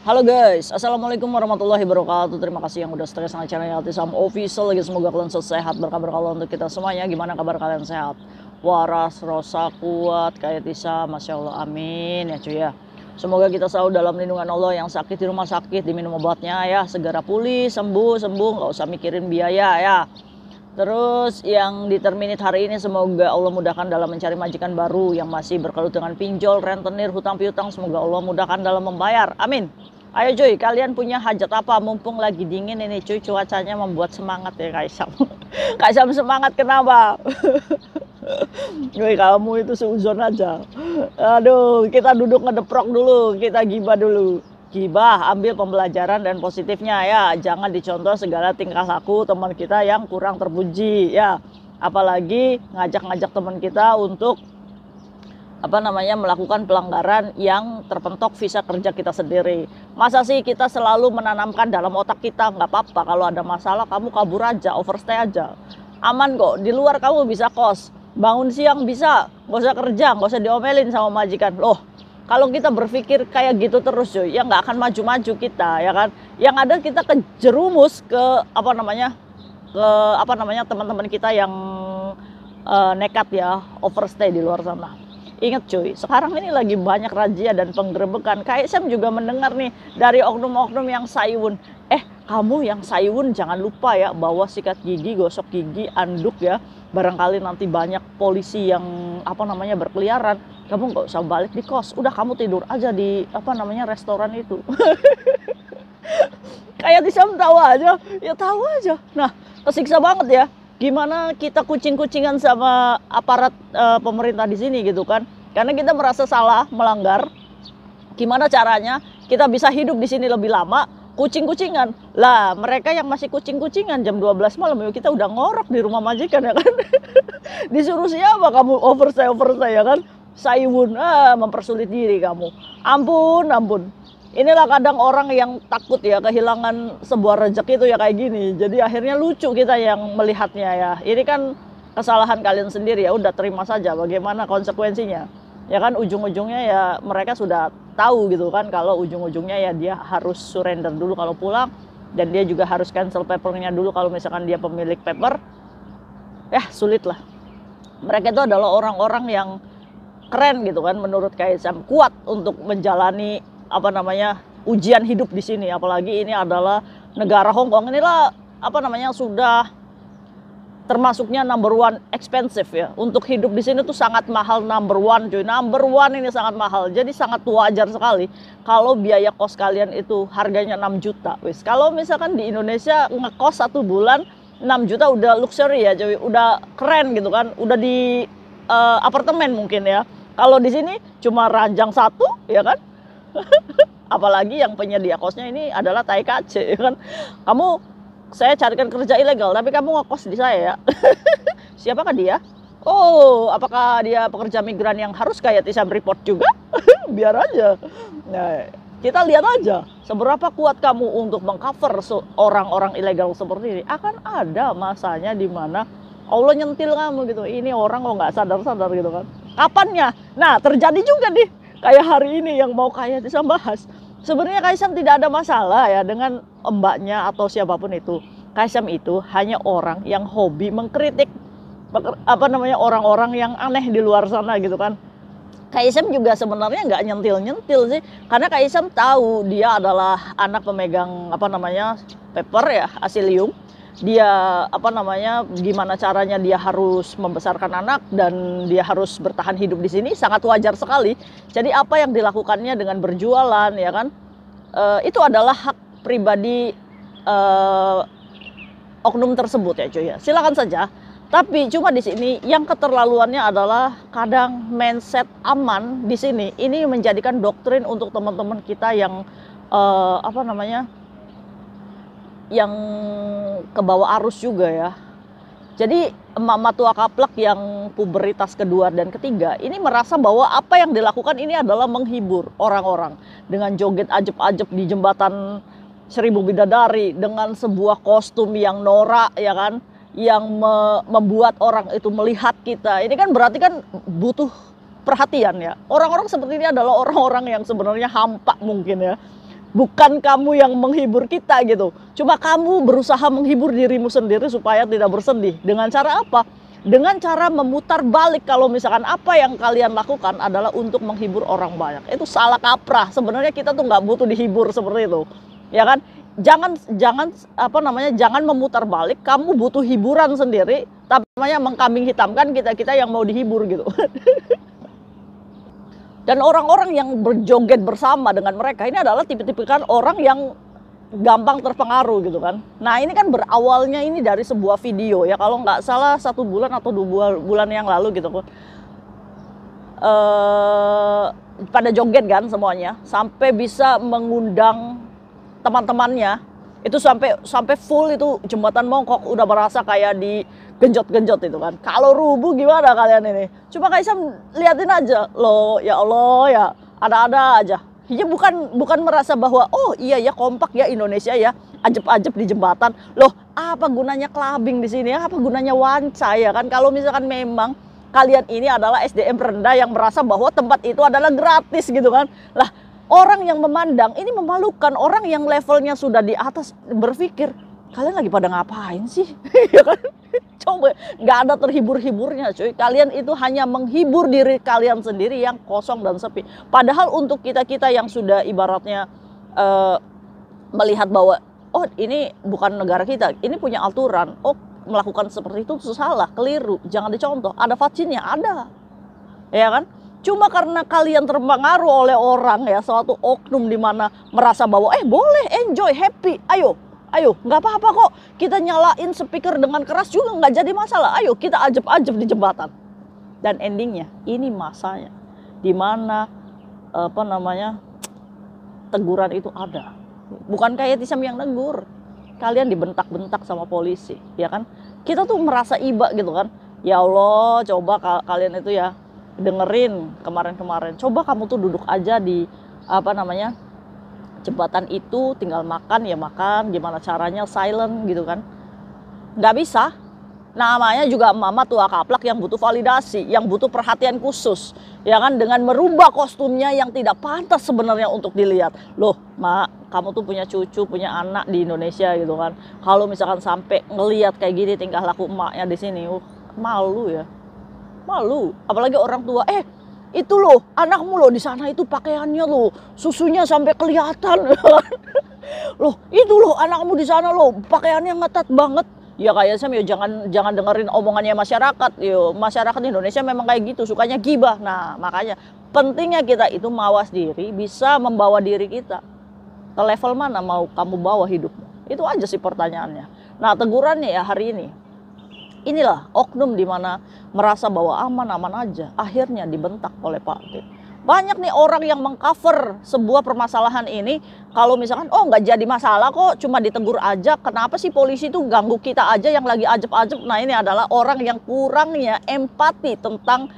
Halo guys, assalamualaikum warahmatullahi wabarakatuh. Terima kasih yang udah setia sama channel Altisam Official lagi. Semoga kalian sehat, berkabar kalau untuk kita semuanya. Gimana kabar kalian, sehat? Waras, Rosa, kuat, kayak Tisa, masya Allah, amin ya cuy ya. Semoga kita selalu dalam lindungan Allah. Yang sakit di rumah sakit diminum obatnya ya, segera pulih, sembuh, nggak usah mikirin biaya ya. Terus yang di terminit hari ini semoga Allah mudahkan dalam mencari majikan baru yang masih berkelut dengan pinjol, rentenir, hutang piutang. Semoga Allah mudahkan dalam membayar. Amin. Ayo cuy, kalian punya hajat apa? Mumpung lagi dingin ini cuy, cuacanya membuat semangat ya Kaisam. Kaisam semangat kenapa? Cuy, kamu itu seuzon aja. Aduh, kita duduk ngedeprok dulu, kita gibah dulu. Gibah, ambil pembelajaran dan positifnya ya. Jangan dicontoh segala tingkah laku teman kita yang kurang terpuji ya. Apalagi ngajak-ngajak teman kita untuk melakukan pelanggaran yang terpentok visa kerja kita sendiri. Masa sih kita selalu menanamkan dalam otak kita nggak apa-apa kalau ada masalah kamu kabur aja, overstay aja. Aman kok, di luar kamu bisa kos, bangun siang bisa, nggak usah kerja, nggak usah diomelin sama majikan. Loh, kalau kita berpikir kayak gitu terus cuy, ya nggak akan maju-maju kita ya kan. Yang ada kita kejerumus ke teman-teman kita yang nekat ya overstay di luar sana. Ingat cuy, sekarang ini lagi banyak razia dan penggerebekan. Kayak Sam juga mendengar nih dari oknum-oknum yang sayun. Kamu yang sayun jangan lupa ya bawa sikat gigi, gosok gigi, anduk ya. Barangkali nanti banyak polisi yang berkeliaran. Kamu nggak usah balik di kos, udah kamu tidur aja di restoran itu. Kayak Sam tahu aja, ya tahu aja. Nah, kesiksa banget ya. Gimana kita kucing-kucingan sama aparat pemerintah di sini gitu kan? Karena kita merasa salah, melanggar. Gimana caranya kita bisa hidup di sini lebih lama? Kucing-kucingan. Lah, mereka yang masih kucing-kucingan jam 12 malam kita udah ngorok di rumah majikan ya kan? Disuruh siapa kamu overstay ya kan? Sayun, mempersulit diri kamu. Ampun. Inilah kadang orang yang takut ya kehilangan sebuah rezeki itu ya kayak gini. Jadi akhirnya lucu kita yang melihatnya ya. Ini kan kesalahan kalian sendiri ya, udah terima saja bagaimana konsekuensinya. Ya kan ujung-ujungnya ya mereka sudah tahu gitu kan kalau ujung-ujungnya ya dia harus surrender dulu kalau pulang, dan dia juga harus cancel papernya dulu kalau misalkan dia pemilik paper. Ya sulit lah. Mereka itu adalah orang-orang yang keren gitu kan menurut Kaisam, kuat untuk menjalani ujian hidup di sini. Apalagi ini adalah negara Hong Kong, inilah sudah termasuknya number one expensive ya. Untuk hidup di sini tuh sangat mahal, number one cuy. Number one ini sangat mahal. Jadi sangat wajar sekali kalau biaya kos kalian itu harganya 6 juta. Wis, kalau misalkan di Indonesia ngekos 1 bulan 6 juta udah luxury ya cuy. Udah keren gitu kan. Udah di apartemen mungkin ya. Kalau di sini cuma ranjang satu ya kan. Apalagi yang penyedia kosnya ini adalah TKC ya kan. Saya carikan kerja ilegal tapi kamu ngekos di saya ya. Siapakah dia? Oh, apakah dia pekerja migran yang harus kayak Tisam report juga? Biar aja. Nah, kita lihat aja seberapa kuat kamu untuk mengcover orang-orang ilegal seperti ini. Akan ada masanya di mana Allah nyentil kamu gitu. Ini orang kok nggak sadar-sadar gitu kan. Kapannya? Nah, terjadi juga nih kayak hari ini yang mau kayak Tisam bahas. Sebenarnya Kaisam tidak ada masalah ya dengan mbaknya atau siapapun itu. Kaisam itu hanya orang yang hobi mengkritik orang-orang yang aneh di luar sana gitu kan. Kaisam juga sebenarnya nggak nyentil-nyentil sih, karena Kaisam tahu dia adalah anak pemegang paper ya, asilium. Dia gimana caranya dia harus membesarkan anak dan dia harus bertahan hidup di sini sangat wajar sekali. Jadi apa yang dilakukannya dengan berjualan ya kan, itu adalah hak pribadi oknum tersebut ya cuy ya. Silakan saja. Tapi cuma di sini yang keterlaluannya adalah kadang mindset aman di sini ini menjadikan doktrin untuk teman-teman kita yang yang kebawa arus juga ya. Jadi emak-emak tua kaplak yang puberitas kedua dan ketiga ini merasa bahwa apa yang dilakukan ini adalah menghibur orang-orang dengan joget ajeb-ajeb di jembatan 1000 Bidadari dengan sebuah kostum yang norak ya kan, yang membuat orang itu melihat kita. Ini kan berarti kan butuh perhatian ya. Orang-orang seperti ini adalah orang-orang yang sebenarnya hampa mungkin ya. Bukan kamu yang menghibur kita gitu. Cuma kamu berusaha menghibur dirimu sendiri supaya tidak bersedih. Dengan cara apa? Dengan cara memutar balik kalau misalkan apa yang kalian lakukan adalah untuk menghibur orang banyak. Itu salah kaprah. Sebenarnya kita tuh nggak butuh dihibur seperti itu. Ya kan? Jangan memutar balik. Kamu butuh hiburan sendiri, tapi namanya mengkambing hitamkan kita yang mau dihibur gitu. Dan orang-orang yang berjoget bersama dengan mereka ini adalah tipe-tipe orang yang gampang terpengaruh gitu kan. Nah ini kan berawalnya ini dari sebuah video ya, kalau nggak salah 1 bulan atau 2 bulan yang lalu gitu kan. Pada joget kan semuanya, sampai bisa mengundang teman-temannya. Itu sampai full itu jembatan Mongkok udah berasa kayak di genjot-genjot itu kan. Kalau rubuh gimana kalian ini? Cuma kayak Sam liatin aja loh, ya Allah ya, ada-ada aja. Ya bukan merasa bahwa oh iya ya kompak ya Indonesia ya, ajeb-ajeb di jembatan. Loh, apa gunanya clubbing di sini? Apa gunanya wanca ya kan? Kalau misalkan memang kalian ini adalah SDM rendah yang merasa bahwa tempat itu adalah gratis gitu kan. Lah, orang yang memandang ini memalukan, orang yang levelnya sudah di atas berpikir, kalian lagi pada ngapain sih? Ya kan? Coba, nggak ada terhibur-hiburnya cuy. Kalian itu hanya menghibur diri kalian sendiri yang kosong dan sepi. Padahal untuk kita-kita yang sudah ibaratnya melihat bahwa oh ini bukan negara kita, ini punya aturan. Oh melakukan seperti itu salah, keliru, jangan dicontoh. Ada vaksinnya, ada. Ya kan? Cuma karena kalian terpengaruh oleh orang ya, suatu oknum di mana merasa bahwa boleh, enjoy, happy, ayo, nggak apa-apa kok. Kita nyalain speaker dengan keras juga nggak jadi masalah. Ayo kita ajeb-ajeb di jembatan. Dan endingnya ini masanya di mana teguran itu ada. Bukan kayak Tisam yang negur. Kalian dibentak-bentak sama polisi, ya kan? Kita tuh merasa iba gitu kan. Ya Allah, coba kalian itu ya dengerin kemarin-kemarin. Coba kamu tuh duduk aja di jembatan itu, tinggal makan ya makan, gimana caranya silent gitu kan. Nggak bisa. Namanya juga mama tua kaplak yang butuh validasi, yang butuh perhatian khusus. Ya kan, dengan merubah kostumnya yang tidak pantas sebenarnya untuk dilihat. Loh, Mak, kamu tuh punya cucu, punya anak di Indonesia gitu kan. Kalau misalkan sampai ngelihat kayak gini tingkah laku emaknya di sini, malu ya. Malu, apalagi orang tua. Itu loh, anakmu loh di sana itu pakaiannya loh, susunya sampai kelihatan. Loh, itu loh anakmu di sana loh, pakaiannya ngetat banget. Ya kayak Sam, ya jangan dengerin omongannya masyarakat. Yo, masyarakat Indonesia memang kayak gitu, sukanya gibah. Nah, makanya pentingnya kita itu mawas diri, bisa membawa diri kita ke level mana mau kamu bawa hidupmu. Itu aja sih pertanyaannya. Nah, tegurannya ya hari ini. Inilah oknum di mana merasa bahwa aman-aman aja, akhirnya dibentak oleh Pak T. Banyak nih orang yang mengcover sebuah permasalahan ini, kalau misalkan oh nggak jadi masalah kok, cuma ditegur aja, kenapa sih polisi itu ganggu kita aja yang lagi ajeb-ajeb. Nah ini adalah orang yang kurangnya empati tentang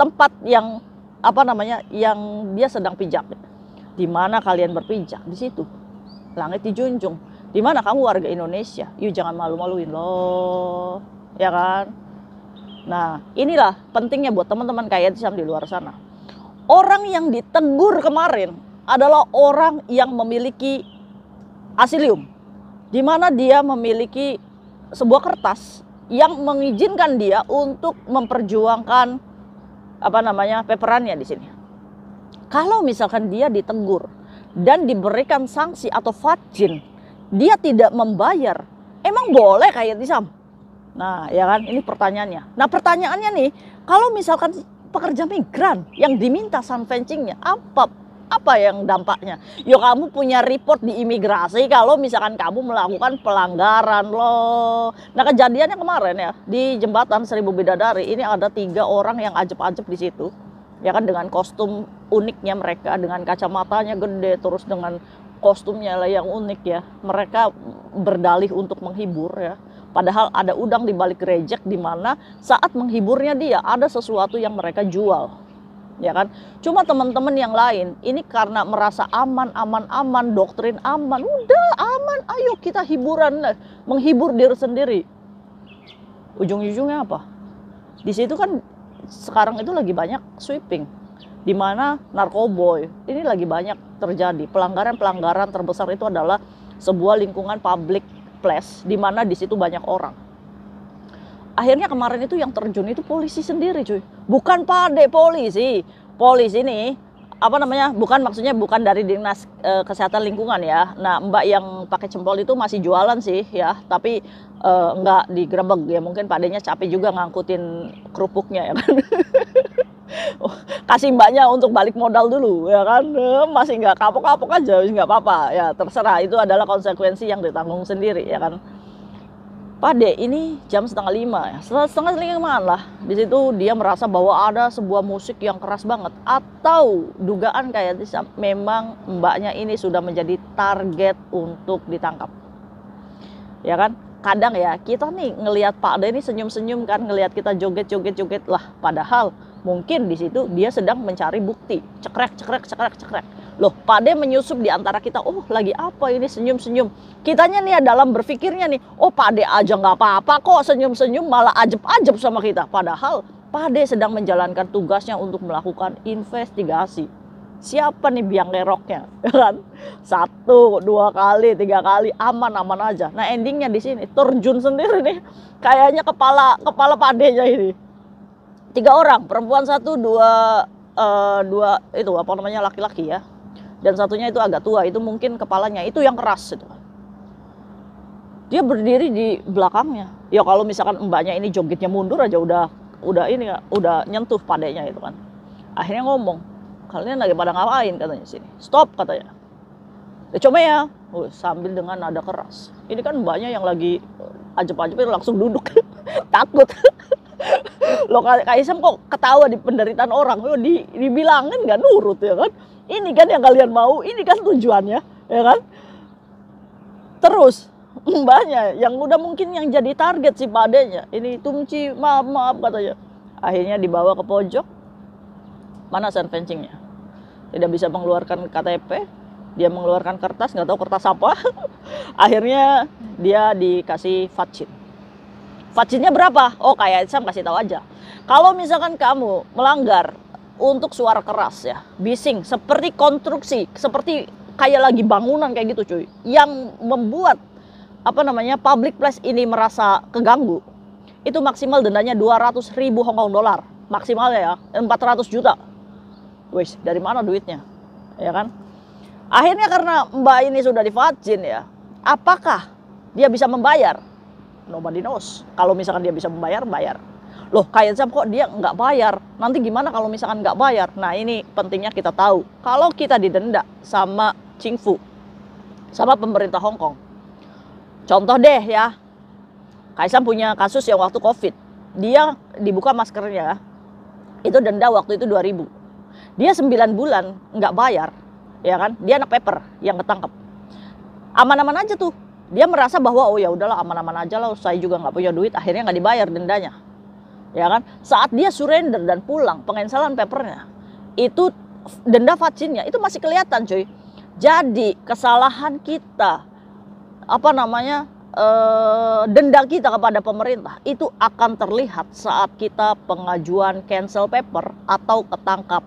tempat yang yang dia sedang pijak. Di mana kalian berpijak? Di situ langit dijunjung. Di mana kamu warga Indonesia? Yuk jangan malu-maluin loh, ya kan? Nah inilah pentingnya buat teman-teman kayak Tisam di luar sana. Orang yang ditegur kemarin adalah orang yang memiliki asilium, di mana dia memiliki sebuah kertas yang mengizinkan dia untuk memperjuangkan paperannya di sini. Kalau misalkan dia ditegur dan diberikan sanksi atau fadjin, dia tidak membayar, emang boleh kayak Tisam? Nah ya kan, ini pertanyaannya. Nah pertanyaannya nih, kalau misalkan pekerja migran yang diminta sunfencingnya, apa yang dampaknya? Yo kamu punya report di imigrasi kalau misalkan kamu melakukan pelanggaran loh. Nah kejadiannya kemarin ya di jembatan Seribu Bidadari ini ada 3 orang yang ajeb-ajeb di situ, ya kan, dengan kostum uniknya mereka, dengan kacamatanya gede, terus dengan kostumnya lah yang unik ya. Mereka berdalih untuk menghibur ya. Padahal ada udang di balik rejek, di mana saat menghiburnya dia ada sesuatu yang mereka jual, ya kan? Cuma teman-teman yang lain ini karena merasa aman, doktrin aman, udah aman, ayo kita hiburan, menghibur diri sendiri. Ujung-ujungnya apa? Di situ kan sekarang itu lagi banyak sweeping, di mana narkoboy ini lagi banyak terjadi. Pelanggaran-pelanggaran terbesar itu adalah sebuah lingkungan public place di mana di situ banyak orang. Akhirnya kemarin itu yang terjun itu polisi sendiri, cuy. Bukan pade polisi. Polisi ini apa namanya? Maksudnya bukan dari dinas kesehatan lingkungan ya. Nah, Mbak yang pakai cempol itu masih jualan sih ya, tapi nggak digerebek ya. Mungkin padenya capek juga ngangkutin kerupuknya ya kan. Kasih mbaknya untuk balik modal dulu ya kan, masih nggak kapok-kapok aja, nggak apa-apa ya, terserah, itu adalah konsekuensi yang ditanggung sendiri ya kan. Pade ini jam 4:30 ya, setengah 5 lah, di situ dia merasa bahwa ada sebuah musik yang keras banget, atau dugaan kayak memang mbaknya ini sudah menjadi target untuk ditangkap ya kan. Kadang ya kita nih ngelihat Pak Ade ini senyum-senyum kan, ngelihat kita joget-joget lah, padahal mungkin di situ dia sedang mencari bukti. Cekrek. Loh, Pak Ade menyusup di antara kita. Oh, lagi apa ini senyum-senyum? Kitanya nih dalam berpikirnya nih, oh Pak Ade aja nggak apa-apa kok senyum-senyum, malah ajeb-ajeb sama kita. Padahal Pak Ade sedang menjalankan tugasnya untuk melakukan investigasi. Siapa nih biang keroknya, kan? 1, 2 kali, 3 kali, aman-aman aja. Nah, endingnya di sini terjun sendiri nih, kayaknya kepala padenya ini. 3 orang, perempuan 1, 2 itu apa namanya laki-laki ya, dan satunya itu agak tua, itu mungkin kepalanya itu yang keras itu. Dia berdiri di belakangnya. Ya kalau misalkan mbaknya ini jogetnya mundur aja udah ini ya, udah nyentuh padenya itu kan. Akhirnya ngomong, kalian lagi pada ngapain katanya sini. Stop katanya. Ya coba ya. Sambil dengan nada keras. Ini kan mbaknya yang lagi ajeb-ajeb itu langsung duduk. Takut. Loh, Kak Isam kok ketawa di penderitaan orang. Dibilangin nggak nurut ya kan. Ini kan yang kalian mau. Ini kan tujuannya. Ya kan. Terus mbaknya yang udah mungkin yang jadi target si padenya. Ini Tumci maaf katanya. Akhirnya dibawa ke pojok. Mana sand fencingnya? Tidak bisa mengeluarkan KTP, dia mengeluarkan kertas, nggak tahu kertas apa. Akhirnya dia dikasih vaksin. Vaksinnya berapa? Oh, kayak Sam kasih tahu aja. Kalau misalkan kamu melanggar untuk suara keras ya, bising, seperti konstruksi, seperti kayak lagi bangunan kayak gitu cuy, yang membuat apa namanya public place ini merasa keganggu, itu maksimal dendanya 200.000 Hong Kong dolar, maksimalnya ya 400 juta. Wih, dari mana duitnya? Ya kan? Akhirnya karena mbak ini sudah divaksin ya, apakah dia bisa membayar? Nobody knows. Kalau misalkan dia bisa membayar, bayar. Loh, kayak kok dia nggak bayar? Nanti gimana kalau misalkan nggak bayar? Nah, ini pentingnya kita tahu. Kalau kita didenda sama Cingfu, sama pemerintah Hong Kong. Contoh deh ya, Kaisang punya kasus yang waktu COVID. Dia dibuka maskernya, itu denda waktu itu 2.000. Dia 9 bulan nggak bayar, ya kan? Dia anak paper yang ketangkep. Aman-aman aja tuh. Dia merasa bahwa oh ya udahlah aman-aman aja lah, saya juga nggak punya duit, akhirnya nggak dibayar dendanya, ya kan? Saat dia surrender dan pulang, pengencelan papernya, itu denda vaksinnya itu masih kelihatan, cuy. Jadi kesalahan kita, apa namanya? Denda kita kepada pemerintah itu akan terlihat saat kita pengajuan cancel paper atau ketangkap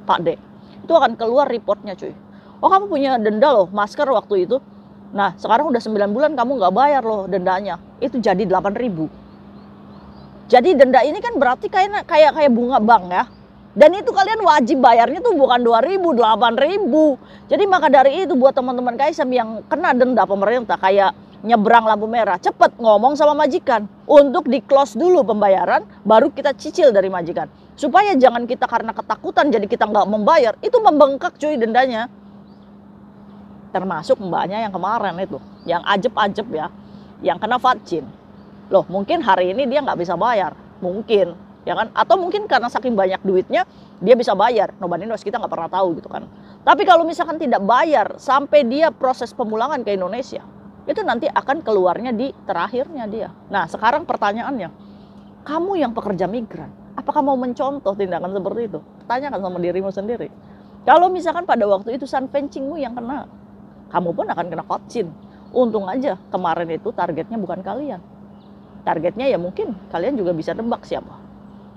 Pak D. Itu akan keluar reportnya cuy. Oh kamu punya denda loh masker waktu itu. Nah sekarang udah 9 bulan kamu nggak bayar loh dendanya. Itu jadi 8.000. Jadi denda ini kan berarti kayak bunga bank ya. Dan itu kalian wajib bayarnya tuh bukan 2.000, 8.000. Jadi maka dari itu buat teman-teman Kaisam yang kena denda pemerintah kayak nyebrang lampu merah, cepet ngomong sama majikan untuk di close dulu pembayaran, baru kita cicil dari majikan. Supaya jangan kita karena ketakutan jadi kita nggak membayar, itu membengkak cuy dendanya. Termasuk mbaknya yang kemarin itu, yang ajeb-ajeb ya, yang kena vaksin. Loh mungkin hari ini dia nggak bisa bayar, mungkin ya kan? Atau mungkin karena saking banyak duitnya dia bisa bayar. Nobody knows, kita nggak pernah tahu gitu kan. Tapi kalau misalkan tidak bayar sampai dia proses pemulangan ke Indonesia, itu nanti akan keluarnya di terakhirnya dia. Nah sekarang pertanyaannya, kamu yang pekerja migran, apakah mau mencontoh tindakan seperti itu? Tanyakan sama dirimu sendiri. Kalau misalkan pada waktu itu sun fencingmu yang kena, kamu pun akan kena vaksin. Untung aja kemarin itu targetnya bukan kalian. Targetnya ya mungkin kalian juga bisa nebak siapa.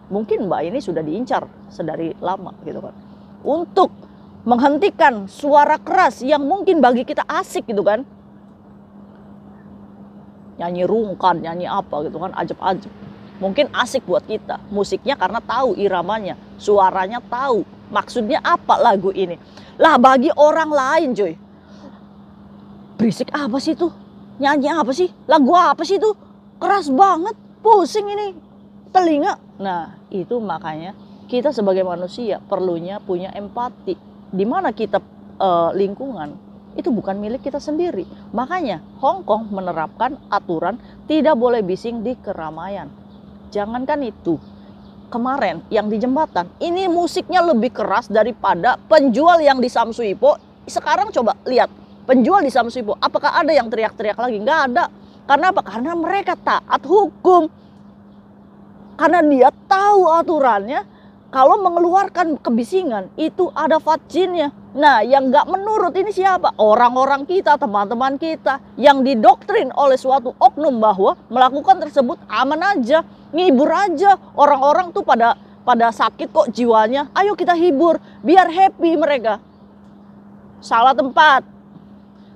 Mungkin Mbak ini sudah diincar sedari lama gitu kan. Untuk menghentikan suara keras yang mungkin bagi kita asik gitu kan. Nyanyi rungkan, nyanyi apa gitu kan, ajeb-ajeb. Mungkin asik buat kita musiknya karena tahu iramanya, suaranya tahu, maksudnya apa lagu ini. Lah bagi orang lain coy, berisik apa sih tuh? Nyanyi apa sih? Lagu apa sih tuh? Keras banget, pusing ini telinga. Nah itu makanya kita sebagai manusia perlunya punya empati. Dimana kita lingkungan itu bukan milik kita sendiri. Makanya Hong Kong menerapkan aturan tidak boleh bising di keramaian. Jangankan itu, kemarin yang di jembatan ini musiknya lebih keras daripada penjual yang di Samsuipo. Sekarang coba lihat penjual di Samsuipo, apakah ada yang teriak-teriak lagi? Nggak ada. Karena apa? Karena mereka taat hukum. Karena dia tahu aturannya, kalau mengeluarkan kebisingan itu ada vatjinnya. Nah yang nggak menurut ini siapa? Orang-orang kita, teman-teman kita yang didoktrin oleh suatu oknum bahwa melakukan tersebut aman aja, ngibur aja. Orang-orang tuh pada sakit kok jiwanya, ayo kita hibur biar happy mereka. Salah tempat.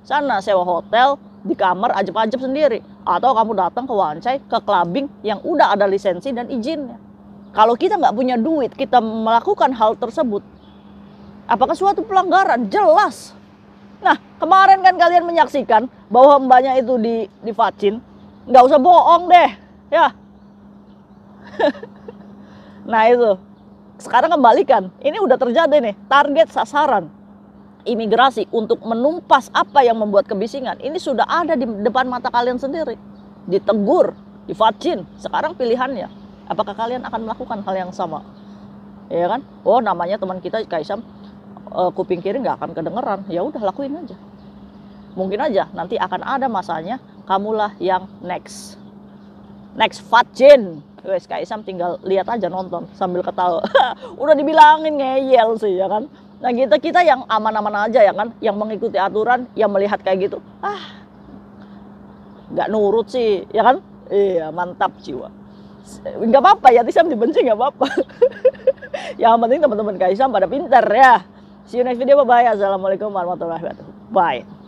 Sana sewa hotel di kamar ajeb-ajeb sendiri, atau kamu datang ke Wancai, ke clubbing yang udah ada lisensi dan izinnya. Kalau kita nggak punya duit, kita melakukan hal tersebut, apakah suatu pelanggaran? Jelas. Nah kemarin kan kalian menyaksikan bahwa mbaknya itu di vatjin, nggak usah bohong deh ya. Nah itu sekarang kembalikan, ini udah terjadi nih, target sasaran imigrasi untuk menumpas apa yang membuat kebisingan ini sudah ada di depan mata kalian sendiri, ditegur, divatjin. Sekarang pilihannya, apakah kalian akan melakukan hal yang sama, ya kan? Oh namanya teman kita Kaisam, kuping kiri nggak akan kedengeran, ya udah lakuin aja. Mungkin aja nanti akan ada masanya kamulah yang next vatjin. Guys, Kaisam tinggal lihat aja, nonton sambil ketawa. Udah dibilangin ngeyel sih ya kan. Nah kita yang aman-aman aja ya kan, yang mengikuti aturan, yang melihat kayak gitu, nggak nurut sih ya kan. Iya mantap jiwa. Nggak apa-apa ya, Kaisam dibenci nggak apa-apa. Yang penting teman-teman Kaisam pada pintar ya. See you next video, bye bye. Assalamualaikum warahmatullahi wabarakatuh. Bye.